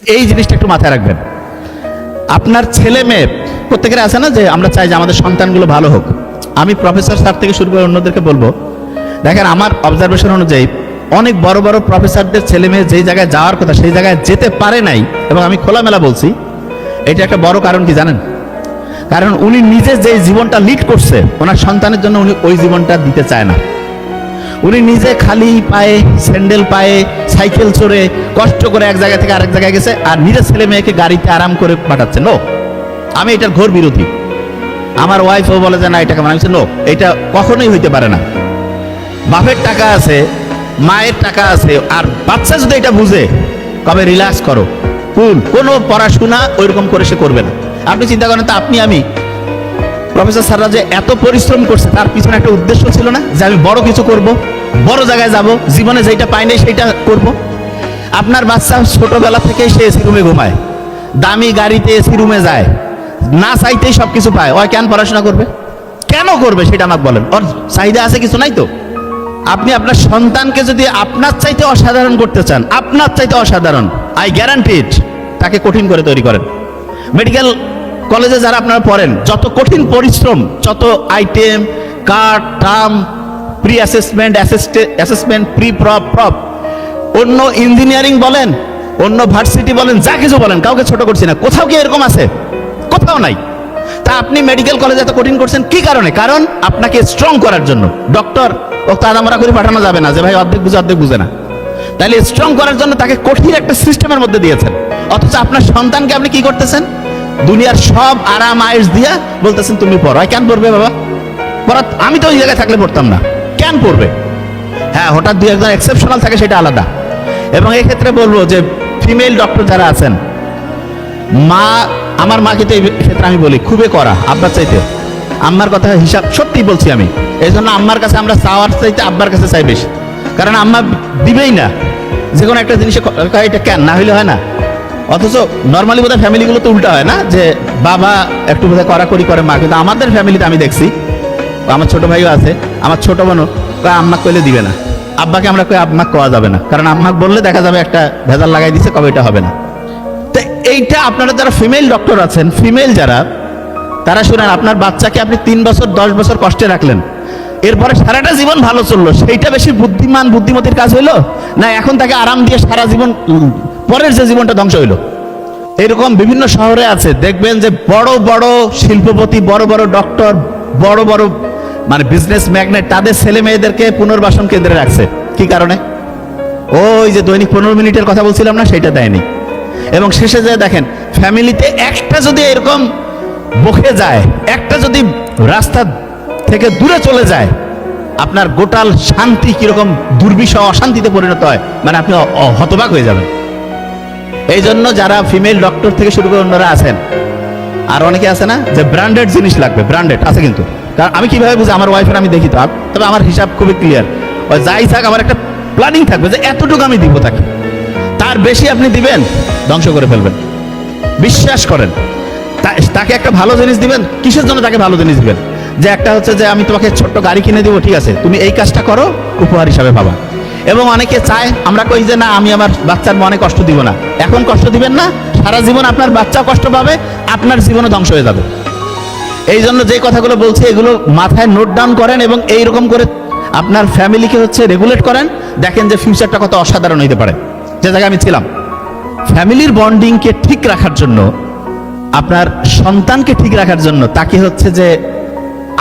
এই জিনিসটা একটু মাথায় রাখবেন। আপনার ছেলে মেয়ে প্রত্যেকের আছে না যে আমরা চাই যে আমাদের সন্তানগুলো ভালো হোক। আমি প্রফেসর স্যার থেকে শুরু করে অন্যদেরকে বলবো, দেখেন আমার অবজারভেশন অনুযায়ী অনেক বড় বড় প্রফেসরদের ছেলে মেয়ে যেই জায়গায় যাওয়ার কথা সেই জায়গায় যেতে পারে নাই, এবং আমি খোলামেলা বলছি এটা একটা বড় কারণ কি জানেন? কারণ উনি নিজে যে জীবনটা লিড করছে ওনার সন্তানের জন্য উনি ওই জীবনটা দিতে চায় না। উনি নিজে খালি পায়ে স্যান্ডেল পায়ে সাইকেল চড়ে কষ্ট করে এক জায়গা থেকে আরেক জায়গায় গেছে, আর নিজের ছেলে মেয়েকে গাড়িতে আরাম করে পাঠাচ্ছে। নো, আমি এটার ঘোর বিরোধী। আমার ওয়াইফও বলে যে না এটা কেমন, আমি নো, এটা কখনোই হইতে পারে না। বাপের টাকা আছে, মায়ের টাকা আছে, আর বাচ্চা যদি এটা বুঝে কবে রিল্যাক্স করো, কুল, কোনো পড়াশোনা ওইরকম করে সে করবে না। আপনি চিন্তা করেন তো, আপনি আমি প্রফেসর স্যাররা যে এত পরিশ্রম করছে তার পিছনে একটা উদ্দেশ্য ছিল না যে আমি বড় কিছু করব, বড় জায়গায় যাব, জীবনে যেটা পাই নাই সেটা করব। আপনার বাচ্চা ছোটবেলা থেকে সে এসি রুমে ঘুমায়, দামি গাড়িতে এসি রুমে যায়, না চাইতেই সব কিছু পায়, ওই কেন পড়াশোনা করবে? কেন করবে সেটা আমাকে বলেন। ওর চাহিদা আছে কিছু নাই তো? আপনি আপনার সন্তানকে যদি আপনার চাইতে অসাধারণ করতে চান, আপনার চাইতে অসাধারণ, আই গ্যারান্টি ইট, তাকে কঠিন করে তৈরি করেন। মেডিকেল কলেজে যারা আপনারা পড়েন, যত কঠিন পরিশ্রম, যত item card term pre assessment assessment pre prop, অন্য ইঞ্জিনিয়ারিং বলেন, অন্য ভার্সিটি বলেন, যা কিছু বলেন, কাউকে ছোট করছি না, কোথাও কি এরকম আছে? কোথাও নাই। তা আপনি মেডিকেল কলেজে এত কঠিন করছেন কি কারণে? কারণ আপনাকে স্ট্রং করার জন্য। ডক্টর ও তাড়ামাড়া করে পাঠানো যাবে না যে ভাই অর্ধেক বুঝে অর্ধেক বুঝে না। তাহলে স্ট্রং করার জন্য তাকে কঠিন একটা সিস্টেমের মধ্যে দিয়েছেন, অথচ আপনার সন্তানকে আপনি কি করতেছেন? দুনিয়ার সব আরাম আয়েশ দিয়া বলতেছেন তুমি পড়ো। কেন পড়বে বাবা? পড়া আমি তো ওই জায়গায় থাকলে পড়তাম না, কেন পড়বে? হ্যাঁ, হঠাৎ দুই একজন এক্সেপশনাল থাকে, সেটা আলাদা। এবং এই ক্ষেত্রে বলবো যে ফিমেল ডক্টর যারা আছেন, মা, আমার মাকে তো এই ক্ষেত্রে আমি বলি খুবই করা, আব্বার চাইতে। আম্মার কথা হিসাব সত্যি বলছি আমি, এই জন্য আম্মার কাছে আমরা চাওয়ার চাইতে আব্বার কাছে চাই বেশি, কারণ আম্মা দিবেই না যে কোনো একটা জিনিসে, এটা কেন না হইলে হয় না। অথচ নর্মালি বোধহয় ফ্যামিলিগুলো তো উল্টা হয় না, যে বাবা একটু বোধহয় কড়াকড়ি করে মা, কিন্তু আমাদের ফ্যামিলিতে আমি দেখছি, আমার ছোট ভাইও আছে, আমার ছোট বোনও আম্মা কইলে দিবে না, আব্বাকে আমরা কই আম্মা কোয়া যাবে না, কারণ আম্মা বললে দেখা যাবে একটা ভেজাল লাগাই দিচ্ছে, কবে এটা হবে না। তো এইটা আপনারা যারা ফিমেল ডক্টর আছেন, ফিমেল যারা, তারা শুনেন, আপনার বাচ্চাকে আপনি 3 বছর 10 বছর কষ্টে রাখলেন, এরপরে সারাটা জীবন ভালো চললো, সেইটা বেশি বুদ্ধিমতির কাজ হইলো না এখন তাকে আরাম দিয়ে সারা জীবন পরের যে জীবনটা ধ্বংস হইলো? এরকম বিভিন্ন শহরে আছে, দেখবেন যে বড় বড় শিল্পপতি, বড় বড় ডক্টর, বড় বড় মানে বিজনেস ম্যাগনেট, তাদের ছেলে মেয়েদেরকে পুনর্বাসন কেন্দ্রে রাখছে। কি কারণে? ওই যে দৈনিক 15 মিনিটের কথা বলছিলাম না, সেইটা দেয়নি। এবং শেষে যে দেখেন, ফ্যামিলিতে একটা যদি এরকম বকে যায়, একটা যদি রাস্তা থেকে দূরে চলে যায়, আপনার গোটাল শান্তি কিরকম দুর্বিষহ অশান্তিতে পরিণত হয়, মানে আপনি হতবাক হয়ে যাবেন। এই জন্য যারা ফিমেল ডক্টর থেকে শুরু করে অন্যরা আছেন, আর অনেকে আছে না যে ব্র্যান্ডেড জিনিস লাগবে, ব্র্যান্ডেড আছে কিন্তু, কারণ আমি কিভাবে বুঝি, আমার ওয়াইফের আমি দেখি তো, তবে আমার হিসাব খুবই ক্লিয়ার। ওই যাই থাক, আমার একটা প্ল্যানিং থাকবে যে এতটুকু আমি দিব তাকে, তার বেশি আপনি দিবেন ধ্বংস করে ফেলবেন। বিশ্বাস করেন, তাকে একটা ভালো জিনিস দিবেন, কিসের জন্য তাকে ভালো জিনিস দিবেন? যে একটা হচ্ছে যে আমি তোমাকে ছোট্ট গাড়ি কিনে দিব, ঠিক আছে, তুমি এই কাজটা করো, উপহার হিসাবে পাবা। এবং অনেকে চায়, আমরা কই যে না আমি আমার বাচ্চার মনে কষ্ট দিব না, এখন কষ্ট দিবেন না, সারা জীবন আপনার বাচ্চা কষ্ট পাবে, আপনার জীবনও ধ্বংস হয়ে যাবে। এই জন্য যে কথাগুলো বলছি এগুলো মাথায় নোট ডাউন করেন, এবং এইরকম করে আপনার ফ্যামিলিকে হচ্ছে রেগুলেট করেন, দেখেন যে ফিউচারটা কত অসাধারণ হইতে পারে। যে জায়গায় আমি ছিলাম, ফ্যামিলির বন্ডিংকে ঠিক রাখার জন্য, আপনার সন্তানকে ঠিক রাখার জন্য তাকে হচ্ছে যে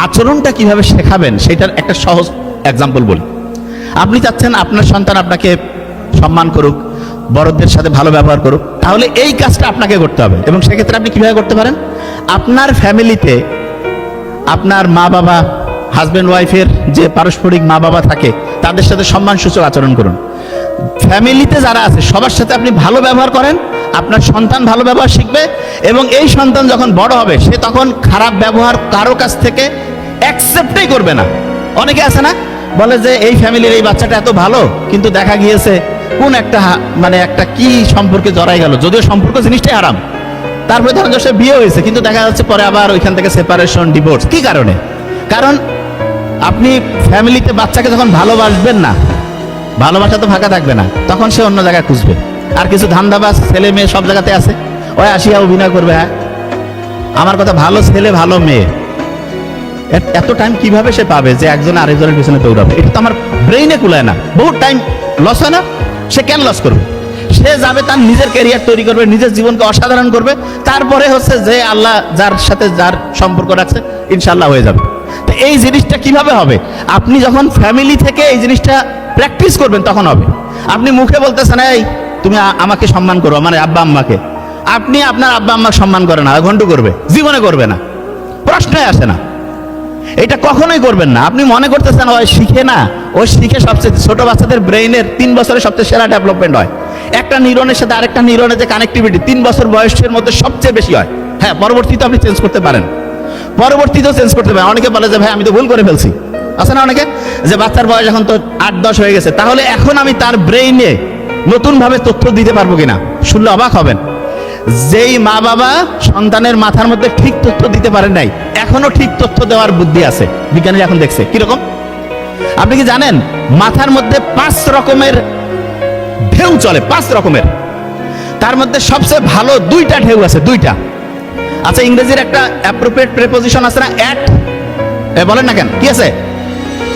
আচরণটা কিভাবে শেখাবেন সেটার একটা সহজ এক্সাম্পল বলি। আপনি চাচ্ছেন আপনার সন্তান আপনাকে সম্মান করুক, বড়দের সাথে ভালো ব্যবহার করুক, তাহলে এই কাজটা আপনাকে করতে হবে। এবং সেক্ষেত্রে আপনি কিভাবে করতে পারেন? আপনার ফ্যামিলিতে আপনার মা বাবা, হাজব্যান্ড ওয়াইফের যে পারস্পরিক মা বাবা থাকে, তাদের সাথে সম্মানসূচক আচরণ করুন। ফ্যামিলিতে যারা আছে সবার সাথে আপনি ভালো ব্যবহার করেন, আপনার সন্তান ভালো ব্যবহার শিখবে, এবং এই সন্তান যখন বড় হবে সে তখন খারাপ ব্যবহার কারো কাছ থেকে অ্যাকসেপ্টই করবে না। অনেকে আছে না, বলে যে এই ফ্যামিলির এই বাচ্চাটা এত ভালো, কিন্তু দেখা গিয়েছে কোন একটা মানে একটা কি সম্পর্কে জড়াই গেল, যদিও সম্পর্ক জিনিসটাই হারাম, তারপরে ধরেন সে বিয়ে হয়েছে, কিন্তু দেখা যাচ্ছে পরে আবার ওইখান থেকে সেপারেশন, ডিভোর্স। কি কারণে? কারণ আপনি ফ্যামিলিতে বাচ্চাকে যখন ভালোবাসবেন না, ভালোবাসা তো ফাঁকা থাকবে না, তখন সে অন্য জায়গায় খুঁজবে। আর কিছু ধান্দাবাজ ছেলে মেয়ে সব জায়গাতে আছে, ওই আসিয়া অভিনয় করবে। হ্যাঁ, আমার কথা, ভালো ছেলে ভালো মেয়ে, এত টাইম কিভাবে সে পাবে যে একজন আরেকজনের পিছনে দৌড়াবে? এটা তো আমার ব্রেইনে কুলায় না। বহু টাইম লস হয় না? সে কেন লস করবে? সে যাবে, তার নিজের ক্যারিয়ার তৈরি করবে, নিজের জীবনকে অসাধারণ করবে, তারপরে হচ্ছে যে আল্লাহ যার সাথে যার সম্পর্ক রাখছে ইনশাল্লাহ হয়ে যাবে। তো এই জিনিসটা কিভাবে হবে? আপনি যখন ফ্যামিলি থেকে এই জিনিসটা প্র্যাকটিস করবেন তখন হবে। আপনি মুখে বলতেছেন এই তুমি আমাকে সম্মান করো, মানে আব্বা আম্মাকে, আপনি আপনার আব্বা আম্মাকে সম্মান করে না, ঘন্টু করবে, জীবনে করবে না, প্রশ্নই আসে না। এটা কখনোই করবেন না। আপনি মনে করতেছেন ওই শিখে না, ওই শিখে সবচেয়ে, ছোট বাচ্চাদের ব্রেইনের 3 বছরে সবচেয়ে সেরা ডেভেলপমেন্ট হয়। একটা নিউরনের সাথে আরেকটা নিউরনের যে কানেক্টিভিটি 3 বছর বয়সের মধ্যে সবচেয়ে বেশি হয়। হ্যাঁ, পরবর্তীতে আপনি চেঞ্জ করতে পারেন, পরবর্তীতেও চেঞ্জ করতে পারেন। অনেকে বলে যে ভাই আমি তো ভুল করে ফেলছি, আছে না অনেকে, যে বাচ্চার বয়স এখন তো 8-10 হয়ে গেছে, তাহলে এখন আমি তার ব্রেইনে নতুনভাবে তথ্য দিতে পারবো কিনা। শুনলে অবাক হবেন, যেই মা বাবা সন্তানের মাথার মধ্যে ঠিক তথ্য দিতে পারেন নাই, এখনো ঠিক তথ্য দেওয়ার বুদ্ধি আছে। বিজ্ঞানীরা এখন দেখছে কিরকম। আপনি কি জানেন মাথার মধ্যে 5 রকমের ঢেউ চলে, 5 রকমের। তার মধ্যে সবচেয়ে ভালো 2টা ঢেউ আছে, 2টা। আচ্ছা, ইংরেজির একটা অ্যাপ্রোপ্রিয়েট প্রিপোজিশন আছে না, অ্যাট, বলেন না কেন, কি আছে?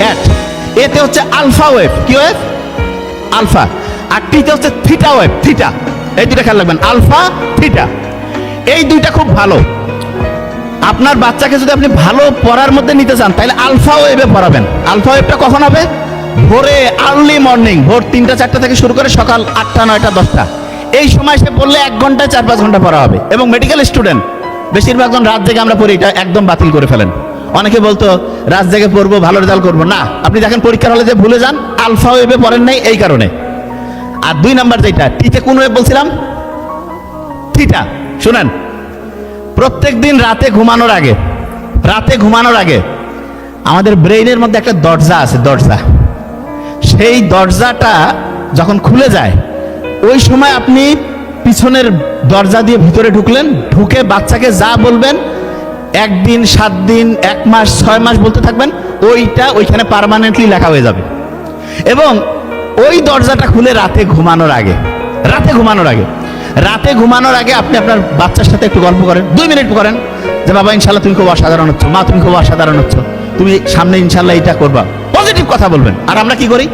অ্যাট। এতে হচ্ছে আলফা ওয়েভ। কি ওয়েভ? আলফা। আর টিতে হচ্ছে থিটা ওয়েভ, থিটা। এই 2টা খেয়াল রাখবেন, আলফা থিটা। এই 2টা খুব ভালো। আপনার বাচ্চাকে যদি আপনি ভালো পড়ার মধ্যে নিতে চান, তাহলে আলফা ওয়েভে পড়াবেন। আলফা ওয়েভটা কখন হবে? ভোরে, আর্লি মর্নিং, ভোর 3টা-4টা থেকে শুরু করে সকাল 8টা, 9টা, 10টা। এই সময় সে পড়লে 1 ঘন্টায় 4-5 ঘন্টা পড়া হবে। এবং মেডিকেল স্টুডেন্ট বেশিরভাগ জন রাত জেগে আমরা পড়ি, এটা একদম বাতিল করে ফেলেন। অনেকে বলতো রাত জেগে পড়বো, ভালো রেজাল্ট করবো না। আপনি দেখেন পরীক্ষার হলে যে ভুলে যান, আলফা ওয়েভে পড়েন নাই এই কারণে। আর 2 নাম্বার যেটা, টিতে কোন ওয়েভ বলছিলাম? থিটা। শুনেন, প্রত্যেক দিন রাতে ঘুমানোর আগে আমাদের ব্রেইনের মধ্যে একটা দরজা আছে, দরজা। সেই দরজাটা যখন খুলে যায়, ওই সময় আপনি পিছনের দরজা দিয়ে ভিতরে ঢুকলেন, ঢুকে বাচ্চাকে যা বলবেন, 1 দিন, 7 দিন, 1 মাস, 6 মাস বলতে থাকবেন, ওইটা ওইখানে পার্মানেন্টলি লেখা হয়ে যাবে। এবং ওই দরজাটা খুলে রাতে ঘুমানোর আগে আপনি আপনার বাচ্চার সাথে একটু গল্প করেন, 2 মিনিট করেন, যে বাবা ইনশাল্লাহ তুমি খুব অসাধারণ হচ্ছ, মা তুমি খুব অসাধারণ হচ্ছ, তুমি সামনে ইনশাল্লাহ এটা করবা, পজিটিভ কথা বলবেন। আর আমরা কি করি?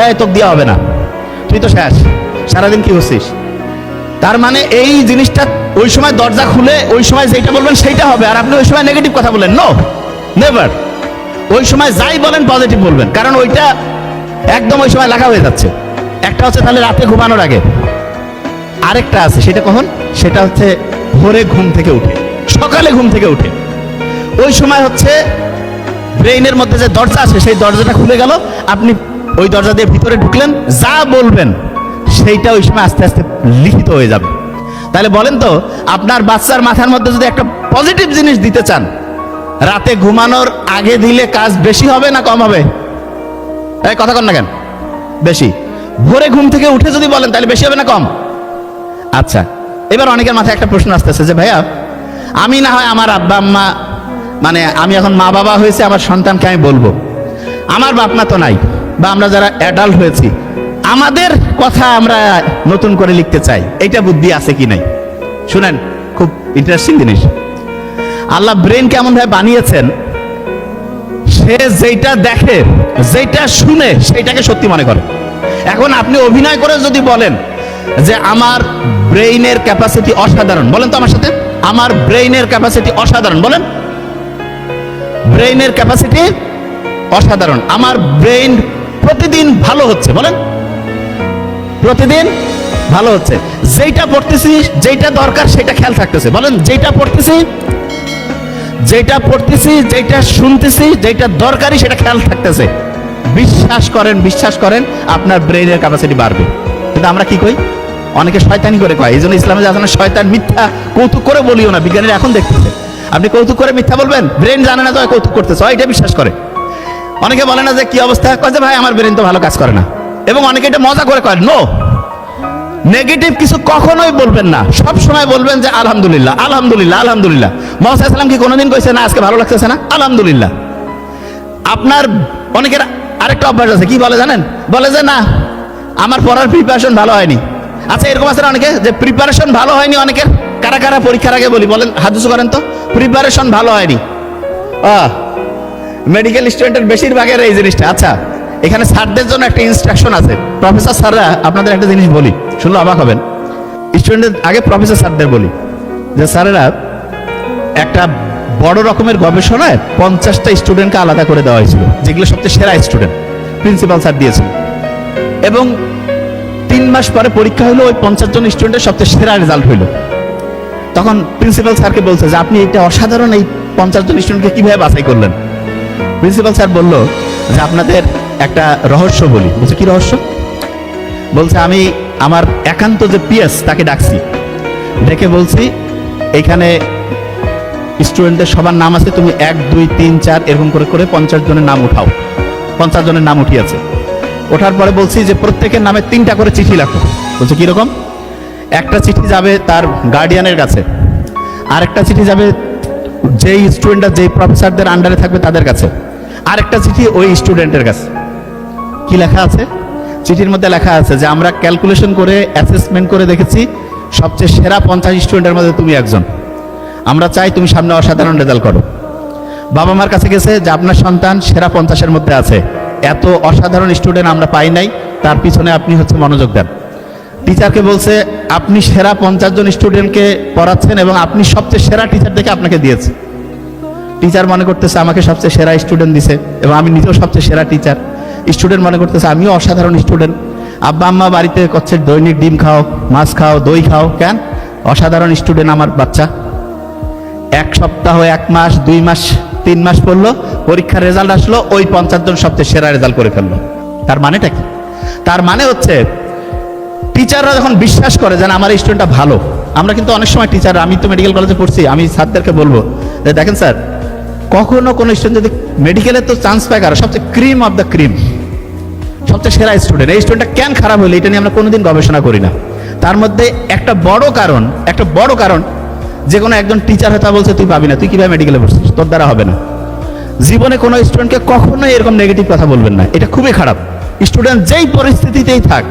এই তোকে দেওয়া হবে না, তুই তো শেষ, সারাদিন কি হচ্ছিস। তার মানে এই জিনিসটা ওই সময় দরজা খুলে ওই সময় যেটা বলবেন সেইটা হবে, আর আপনি ওই সময় নেগেটিভ কথা বলেন, নো, নেভার। ওই সময় যাই বলেন পজিটিভ বলবেন, কারণ ওইটা একদম ওই সময় লেখা হয়ে যাচ্ছে। একটা হচ্ছে তাহলে রাতে ঘুমানোর আগে, আরেকটা আছে সেটা কখন? সেটা হচ্ছে ভোরে ঘুম থেকে উঠে, সকালে ঘুম থেকে উঠে। ওই সময় হচ্ছে ব্রেইনের মধ্যে যে দরজা আছে সেই দরজাটা খুলে গেল, আপনি ওই দরজা দিয়ে ভিতরে ঢুকলেন, যা বলবেন সেইটা ওই সময় আস্তে আস্তে লিখিত হয়ে যাবে। তাহলে বলেন তো, আপনার বাচ্চার মাথার মধ্যে যদি একটা পজিটিভ জিনিস দিতে চান, রাতে ঘুমানোর আগে দিলে কাজ বেশি হবে না কম হবে? এই কথা কন না কেন? বেশি। ভোরে ঘুম থেকে উঠে যদি বলেন তাহলে বেশি হবে না কম? আচ্ছা, এবার অনেকের মাথায় একটা প্রশ্ন আসতেছে যে ভাইয়া, আমি না হয় আমার আব্বা আম্মা, মানে আমি এখন মা বাবা হয়েছে, আমার সন্তানকে আমি বলবো, আমার বাপ মা তো নাই, বা আমরা যারা অ্যাডাল্ট হয়েছি আমাদের কথা আমরা নতুন করে লিখতে চাই, এইটা বুদ্ধি আছে কি নাই? শুনেন, খুব ইন্টারেস্টিং জিনিস। আল্লাহ ব্রেন কেমন ভাবে বানিয়েছেন, সে যেটা দেখে, যেটা শুনে সেইটাকে সত্যি মনে করে। এখন আপনি অভিনয় করে যদি বলেন যে আমার ব্রেইনের ক্যাপাসিটি অসাধারণ, বলেন তো আমার সাথে, আমার ব্রেইনের ক্যাপাসিটি অসাধারণ, বলেন, ব্রেইনের ক্যাপাসিটি অসাধারণ, আমার ব্রেইন প্রতিদিন ভালো হচ্ছে, বলেন, প্রতিদিন ভালো হচ্ছে, যেটা পড়তেছি, যেটা দরকার সেটা খেয়াল থাকতেছে, বলেন, যেটা পড়তেছি, যেটা শুনতেছি, যেটা দরকারি সেটা খেয়াল থাকতেছে। বিশ্বাস করেন আপনার ব্রেইনের ক্যাপাসিটি বাড়বে। কিন্তু আমরা কি কই? অনেকে শয়তানি করে কয়। এই জন্য ইসলামে আছে না, শয়তান মিথ্যা কৌতুক করে বলিও না। বিজ্ঞানীরা এখন দেখতেছে, আপনি কৌতুক করে মিথ্যা বলবেন, ব্রেন জানে না তো কৌতুক করতেছে, এটা বিশ্বাস করে। অনেকে বলে না যে কি অবস্থা, কয় যে ভাই আমার ব্রেন তো ভালো কাজ করে না। এবং অনেকে এটা মজা করে কয়। নো, নেগেটিভ কিছু কখনোই বলবেন না, সব সময় বলবেন যে আলহামদুলিল্লাহ, আলহামদুলিল্লাহ, আলহামদুলিল্লাহ। মুহাম্মদ সাল্লাল্লাহু আলাইহি ওয়াসাল্লাম কি কোনোদিন কইছে না আজকে ভালো লাগতেছে না? আলহামদুলিল্লাহ। আপনার অনেকের আরেকটা অভ্যাস আছে, কি বলে জানেন? বলে যে না আমার পড়ার প্রিপারেশন ভালো হয়নি, আচ্ছা এরকম আছে না অনেকে যে প্রিপারেশন ভালো হয়নি অনেকের, কারা কারা পরীক্ষার আগে বলি বলেন, হাত উঁচু করেন তো, প্রিপারেশন ভালো হয়নি। মেডিকেল স্টুডেন্টের বেশিরভাগের এই জিনিসটা। আচ্ছা এখানে স্যারদের জন্য একটা ইনস্ট্রাকশন আছে। প্রফেসর স্যাররা আপনাদের একটা জিনিস বলি, শুনলে অবাক হবেন। স্টুডেন্টদের আগে প্রফেসর স্যারদের বলি যে স্যারেরা একটা বড় রকমের গবেষণায় 50টা স্টুডেন্টকে আলাদা করে দেওয়া হয়েছিল, যেগুলো সবচেয়ে সেরা স্টুডেন্ট প্রিন্সিপাল স্যার দিয়েছিল। এবং 3 মাস পরে পরীক্ষা হলো, ওই 50 জন স্টুডেন্টের সবচেয়ে সেরা রেজাল্ট হইলো। তখন প্রিন্সিপাল স্যারকে বলছে যে আপনি এটা অসাধারণ, এই 50 জন স্টুডেন্টকে কিভাবে বাছাই করলেন? প্রিন্সিপাল স্যার বলল যে আপনাদের একটা রহস্য বলি। বলছে কি রহস্য? বলছে আমি আমার একান্ত যে পিএস তাকে ডাকছি, ডেকে বলছি এইখানে স্টুডেন্টদের সবার নাম আছে, তুমি 1 2 3 4 এরকম করে করে 50 জনের নাম উঠাও। 50 জনের নাম উঠিয়েছে। ওঠার পরে বলছি যে প্রত্যেকের নামে 3টা করে চিঠি লেখো। বলছে কিরকম? একটা চিঠি যাবে তার গার্ডিয়ানের কাছে, আরেকটা চিঠি যাবে যেই স্টুডেন্টরা যেই প্রফেসরদের আন্ডারে থাকবে তাদের কাছে, আরেকটা চিঠি ওই স্টুডেন্টের কাছে। কি লেখা আছে চিঠির মধ্যে? লেখা আছে যে আমরা ক্যালকুলেশন করে অ্যাসেসমেন্ট করে দেখেছি সবচেয়ে সেরা 50 স্টুডেন্টের মধ্যে তুমি একজন। আমরা চাই তুমি সামনে অসাধারণ রেজাল্ট করো। বাবা মার কাছে গেছে যে আপনার সন্তান সেরা 50-এর মধ্যে আছে, এত অসাধারণ স্টুডেন্ট আমরা পাই নাই, তার পিছনে আপনি হচ্ছে মনোযোগ দেন। টিচারকে বলছে আপনি সেরা 50 জন স্টুডেন্টকে পড়াচ্ছেন এবং আপনি সবচেয়ে সেরা টিচার দেখে আপনাকে দিয়েছে। টিচার মনে করতেছে আমাকে সবচেয়ে সেরা স্টুডেন্ট দিছে এবং আমি নিজেও সবচেয়ে সেরা টিচার। স্টুডেন্ট মনে করতেছে আমিও অসাধারণ স্টুডেন্ট। আব্বা আম্মা বাড়িতে করছে দৈনিক ডিম খাও, মাছ খাও, দই খাও, কেন? অসাধারণ স্টুডেন্ট আমার বাচ্চা। 1 সপ্তাহ, 1 মাস, 2 মাস, 3 মাস পড়লো, পরীক্ষার রেজাল্ট আসলো, ওই 50 জন সবচেয়ে সেরা রেজাল্ট করে ফেললো। তার মানেটা কি? তার মানে হচ্ছে টিচাররা যখন বিশ্বাস করে যে আমার স্টুডেন্টটা ভালো। আমরা কিন্তু অনেক সময় টিচার, আমি তো মেডিকেল কলেজে পড়ছি, আমি স্যারদেরকে বলবো যে দেখেন স্যার, কখনো কোনো স্টুডেন্ট যদি মেডিকেলে তো চান্স পায় কারো সবচেয়ে ক্রিম অফ দ্য ক্রিম, সবচেয়ে সেরা স্টুডেন্ট, এই স্টুডেন্টটা কেন খারাপ হলো এটা নিয়ে আমরা কোনোদিন গবেষণা করি না। তার মধ্যে একটা বড় কারণ যে কোনো একজন টিচার হয়তো বলছে তুই পাবি না, তুই কিভাবে মেডিকেলে পড়ছিস, তোর দ্বারা হবে না। জীবনে কোনো স্টুডেন্টকে কখনোই এরকম নেগেটিভ কথা বলবেন না, এটা খুবই খারাপ। স্টুডেন্ট যেই পরিস্থিতিতেই থাক